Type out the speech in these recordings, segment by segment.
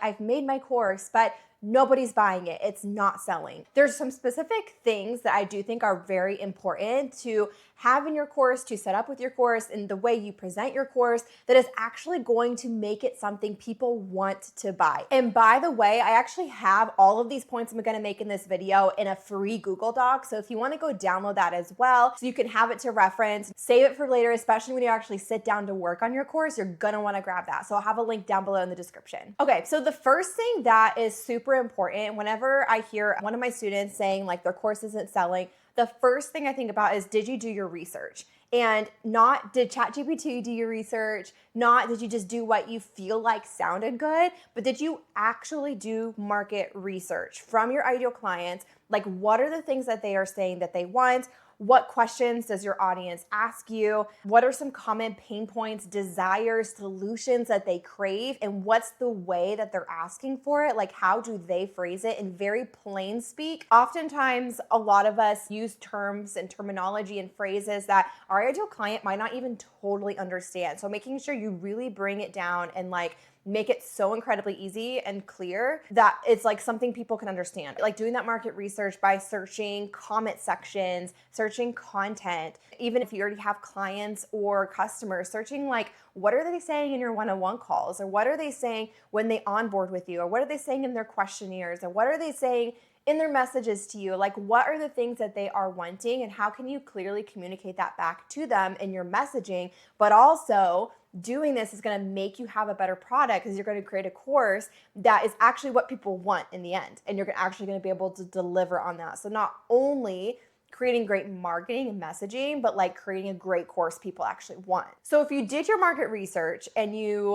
I've made my course, but nobody's buying it. It's not selling. There's some specific things that I do think are very important to have in your course, to set up with your course, and the way you present your course that is actually going to make it something people want to buy. And by the way, I actually have all of these points I'm gonna make in this video in a free Google Doc. So if you wanna go download that as well, so you can have it to reference, save it for later, especially when you actually sit down to work on your course, you're gonna wanna grab that. So I'll have a link down below in the description. Okay, so the first thing that is super important whenever I hear one of my students saying like their course isn't selling, the first thing I think about is, did you do your research? And not did ChatGPT do your research, not did you just do what you feel like sounded good, but did you actually do market research from your ideal clients? Like, what are the things that they are saying that they want? What questions does your audience ask you? What are some common pain points, desires, solutions that they crave? And what's the way that they're asking for it? Like, how do they phrase it in very plain speak? Oftentimes, a lot of us use terms and terminology and phrases that our ideal client might not even totally understand. So making sure you really bring it down and like make it so incredibly easy and clear that it's like something people can understand. Like doing that market research by searching comment sections, searching content, even if you already have clients or customers, searching like, what are they saying in your one-on-one calls? Or what are they saying when they onboard with you? Or what are they saying in their questionnaires? Or what are they saying in their messages to you? Like, what are the things that they are wanting, and how can you clearly communicate that back to them in your messaging? But also, doing this is going to make you have a better product because you're going to create a course that is actually what people want in the end, and you're actually going to be able to deliver on that. So not only creating great marketing and messaging, but like creating a great course people actually want. So if you did your market research and you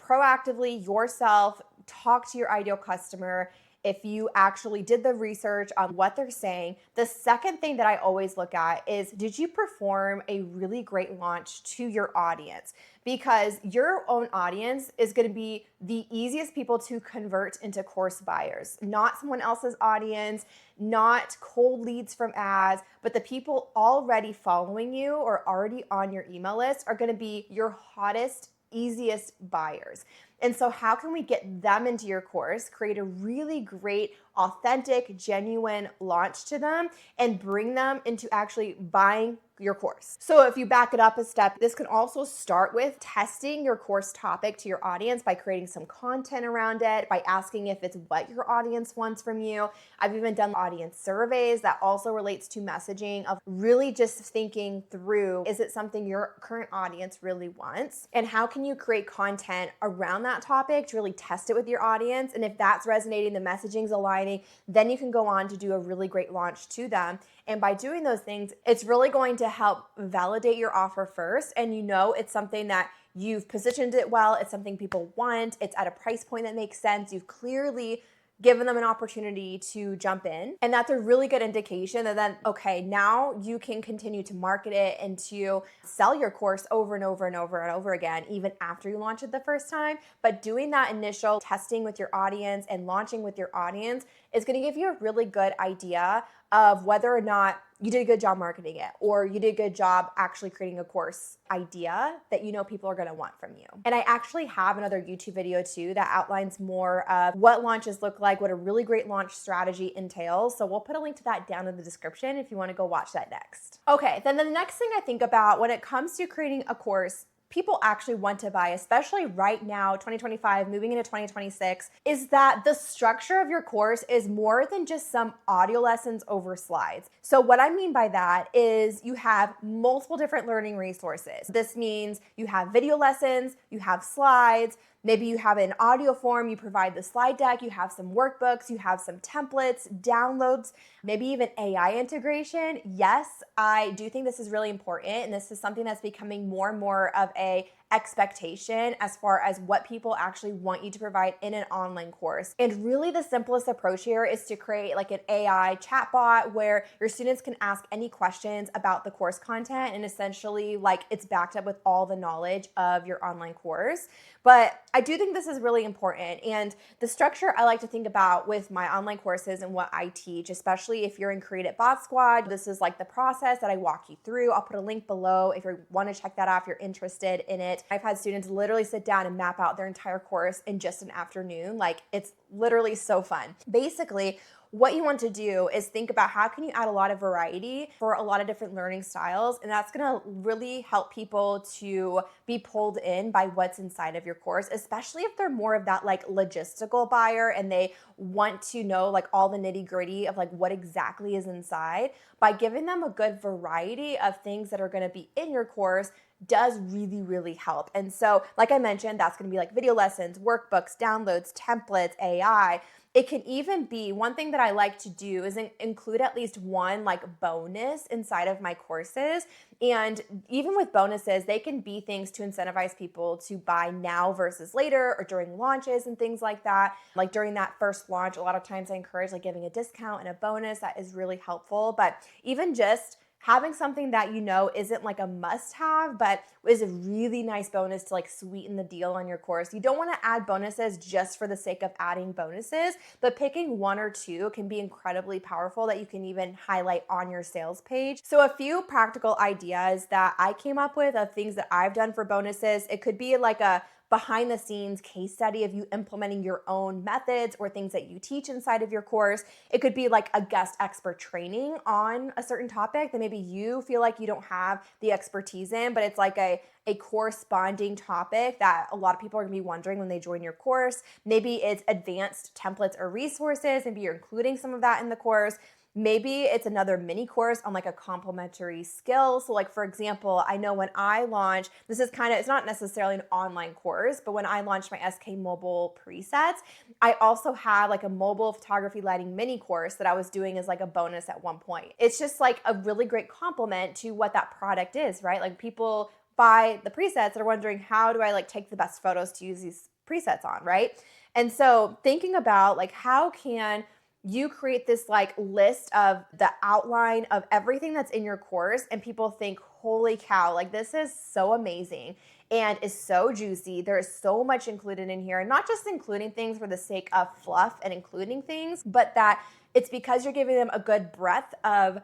proactively yourself talk to your ideal customer, if you actually did the research on what they're saying, the second thing that I always look at is, did you perform a really great launch to your audience? Because your own audience is going to be the easiest people to convert into course buyers, not someone else's audience, not cold leads from ads, but the people already following you or already on your email list are going to be your hottest, easiest buyers. And so how can we get them into your course, create a really great, authentic, genuine launch to them, and bring them into actually buying your course? So if you back it up a step, this can also start with testing your course topic to your audience by creating some content around it, by asking if it's what your audience wants from you. I've even done audience surveys that also relates to messaging, of really just thinking through, is it something your current audience really wants? And how can you create content around that topic to really test it with your audience? And if that's resonating, the messaging's aligning, then you can go on to do a really great launch to them. And by doing those things, it's really going to help validate your offer first. And you know it's something that you've positioned it well, it's something people want, it's at a price point that makes sense, you've clearly given them an opportunity to jump in. And that's a really good indication that then, okay, now you can continue to market it and to sell your course over and over and over and over again, even after you launch it the first time. But doing that initial testing with your audience and launching with your audience is going to give you a really good idea of whether or not you did a good job marketing it, or you did a good job actually creating a course idea that you know people are going to want from you. And I actually have another YouTube video too that outlines more of what launches look like, what a really great launch strategy entails. So we'll put a link to that down in the description if you want to go watch that next. Okay, then the next thing I think about when it comes to creating a course people actually want to buy, especially right now, 2025, moving into 2026, is that the structure of your course is more than just some audio lessons over slides. So what I mean by that is you have multiple different learning resources. This means you have video lessons, you have slides, maybe you have an audio form, you provide the slide deck, you have some workbooks, you have some templates, downloads, maybe even AI integration. Yes, I do think this is really important, and this is something that's becoming more and more of a expectation as far as what people actually want you to provide in an online course. And really the simplest approach here is to create like an AI chatbot where your students can ask any questions about the course content, and essentially like it's backed up with all the knowledge of your online course. But I do think this is really important, and the structure I like to think about with my online courses and what I teach, especially if you're in Create It Bot Squad, this is like the process that I walk you through. I'll put a link below if you want to check that out if you're interested in it. it. I've had students literally sit down and map out their entire course in just an afternoon. Like, it's literally so fun. Basically, what you want to do is think about how can you add a lot of variety for a lot of different learning styles, and that's going to really help people to be pulled in by what's inside of your course, especially if they're more of that like logistical buyer and they want to know like all the nitty-gritty of like what exactly is inside. By giving them a good variety of things that are going to be in your course does really, really help. And so, like I mentioned, that's going to be like video lessons, workbooks, downloads, templates, AI. It can even be, one thing that I like to do is include at least one like bonus inside of my courses. And even with bonuses, they can be things to incentivize people to buy now versus later or during launches and things like that. Like during that first launch, a lot of times I encourage like giving a discount and a bonus. That is really helpful. But even just having something that you know isn't like a must-have, but is a really nice bonus to like sweeten the deal on your course. You don't want to add bonuses just for the sake of adding bonuses, but picking one or two can be incredibly powerful that you can even highlight on your sales page. So a few practical ideas that I came up with of things that I've done for bonuses. It could be like a behind the scenes case study of you implementing your own methods or things that you teach inside of your course. It could be like a guest expert training on a certain topic that maybe you feel like you don't have the expertise in, but it's like a corresponding topic that a lot of people are gonna be wondering when they join your course. Maybe it's advanced templates or resources. Maybe you're including some of that in the course. Maybe it's another mini course on like a complementary skill. So like, for example, I know when I launched, it's not necessarily an online course, but when I launched my SK mobile presets, I also had like a mobile photography lighting mini course that I was doing as like a bonus at one point. It's just like a really great complement to what that product is, right? Like people buy the presets that are wondering, how do I like take the best photos to use these presets on, right? And so thinking about like, how can you create this like list of the outline of everything that's in your course and people think, holy cow, like this is so amazing and is so juicy. There is so much included in here, and not just including things for the sake of fluff and including things, but that it's because you're giving them a good breadth of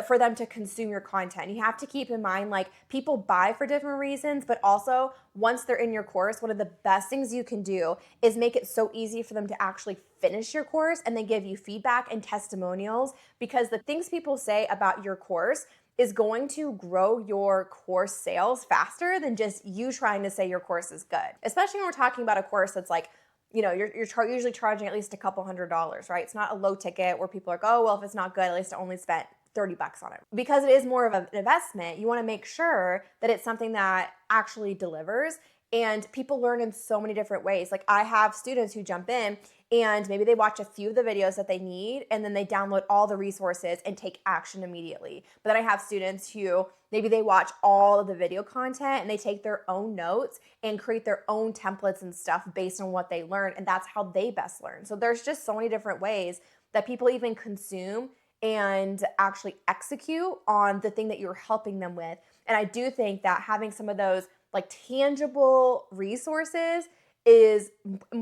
for them to consume your content. You have to keep in mind, like, people buy for different reasons, but also once they're in your course, one of the best things you can do is make it so easy for them to actually finish your course and then give you feedback and testimonials, because the things people say about your course is going to grow your course sales faster than just you trying to say your course is good. Especially when we're talking about a course that's like, you know, you're usually charging at least a couple $100s, right? It's not a low ticket where people are like, oh, well, if it's not good, at least I only spent $30 on it. Because it is more of an investment, you want to make sure that it's something that actually delivers, and people learn in so many different ways. Like, I have students who jump in and maybe they watch a few of the videos that they need and then they download all the resources and take action immediately. But then I have students who maybe they watch all of the video content and they take their own notes and create their own templates and stuff based on what they learn, and that's how they best learn. So there's just so many different ways that people even consume and actually execute on the thing that you're helping them with. And I do think that having some of those like tangible resources is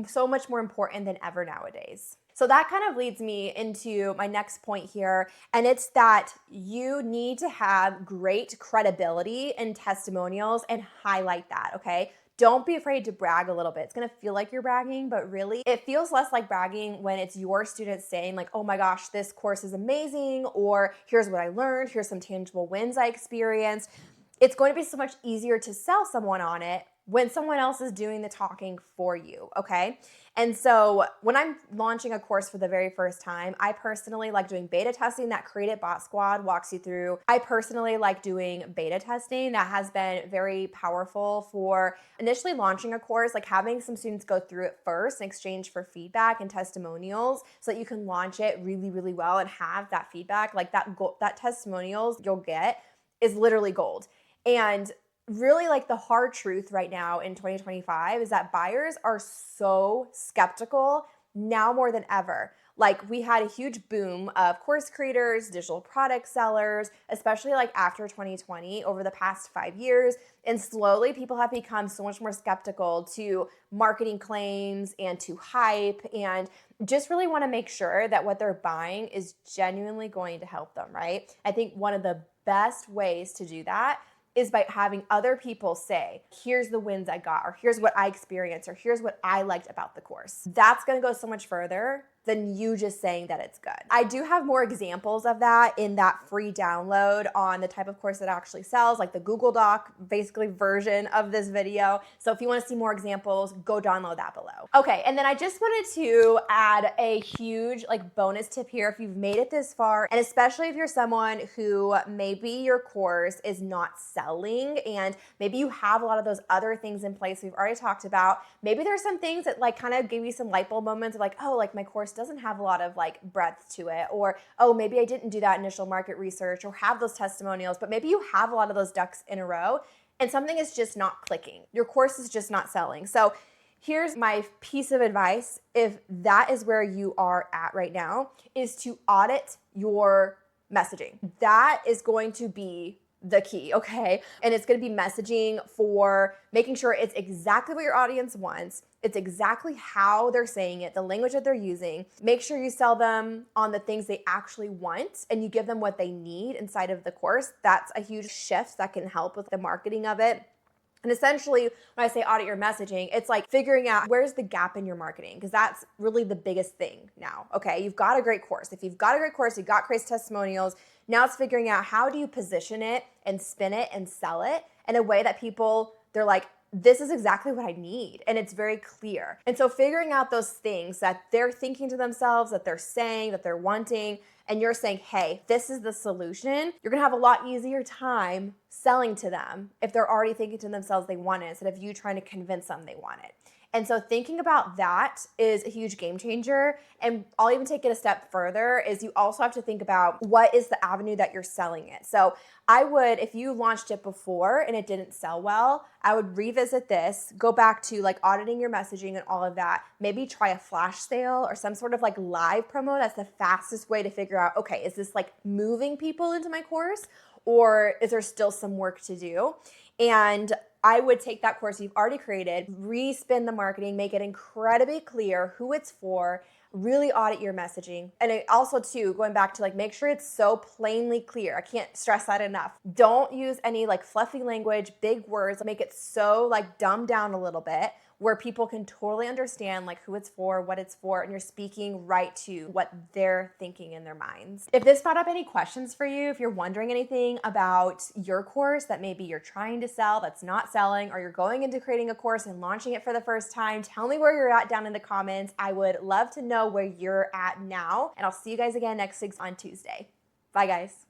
so much more important than ever nowadays. So that kind of leads me into my next point here, and it's that you need to have great credibility and testimonials and highlight that, okay? Don't be afraid to brag a little bit. It's gonna feel like you're bragging, but really it feels less like bragging when it's your students saying like, oh my gosh, this course is amazing, or here's what I learned, here's some tangible wins I experienced. It's going to be so much easier to sell someone on it when someone else is doing the talking for you, okay? And so when I'm launching a course for the very first time, I personally like doing beta testing that Create It Bot Squad walks you through. I personally like doing beta testing. That has been very powerful for initially launching a course, like having some students go through it first in exchange for feedback and testimonials so that you can launch it really, really well and have that feedback. Like that testimonials you'll get is literally gold. And really, like, the hard truth right now in 2025 is that buyers are so skeptical now more than ever. Like, we had a huge boom of course creators, digital product sellers, especially like after 2020 over the past 5 years. And slowly people have become so much more skeptical to marketing claims and to hype, and just really want to make sure that what they're buying is genuinely going to help them, right? I think one of the best ways to do that is by having other people say, here's the wins I got, or here's what I experienced, or here's what I liked about the course. That's gonna go so much further than you just saying that it's good. I do have more examples of that in that free download on the type of course that actually sells, like the Google Doc, basically version of this video. So if you wanna see more examples, go download that below. Okay, and then I just wanted to add a huge bonus tip here if you've made it this far, and especially if you're someone who maybe your course is not selling and maybe you have a lot of those other things in place we've already talked about. Maybe there's some things that kind of give you some light bulb moments of my course doesn't have a lot of breadth to it, or oh, maybe I didn't do that initial market research or have those testimonials, but maybe you have a lot of those ducks in a row and something is just not clicking. Your course is just not selling. So here's my piece of advice, if that is where you are at right now, is to audit your messaging. That is going to be the key, okay? And it's gonna be messaging for making sure it's exactly what your audience wants, it's exactly how they're saying it, the language that they're using. Make sure you sell them on the things they actually want and you give them what they need inside of the course. That's a huge shift that can help with the marketing of it. And essentially, when I say audit your messaging, it's figuring out where's the gap in your marketing, because that's really the biggest thing now, okay? You've got a great course. If you've got a great course, you've got great testimonials, now it's figuring out how do you position it and spin it and sell it in a way that people, they're like, this is exactly what I need. And it's very clear. And so figuring out those things that they're thinking to themselves, that they're saying, that they're wanting, and you're saying, hey, this is the solution, you're gonna have a lot easier time selling to them if they're already thinking to themselves they want it instead of you trying to convince them they want it. And so thinking about that is a huge game changer. And I'll even take it a step further, is you also have to think about what is the avenue that you're selling it. So I would, if you launched it before and it didn't sell well, I would revisit this, go back to auditing your messaging and all of that. Maybe try a flash sale or some sort of live promo. That's the fastest way to figure out, okay, is this moving people into my course or is there still some work to do? And I would take that course you've already created, respin the marketing, make it incredibly clear who it's for, really audit your messaging. And it also too, going back to make sure it's so plainly clear. I can't stress that enough. Don't use any fluffy language, big words, make it so dumbed down a little bit where people can totally understand who it's for, what it's for, and you're speaking right to what they're thinking in their minds. If this brought up any questions for you, if you're wondering anything about your course that maybe you're trying to sell that's not selling, or you're going into creating a course and launching it for the first time, tell me where you're at down in the comments. I would love to know where you're at now, and I'll see you guys again next week on Tuesday. Bye guys.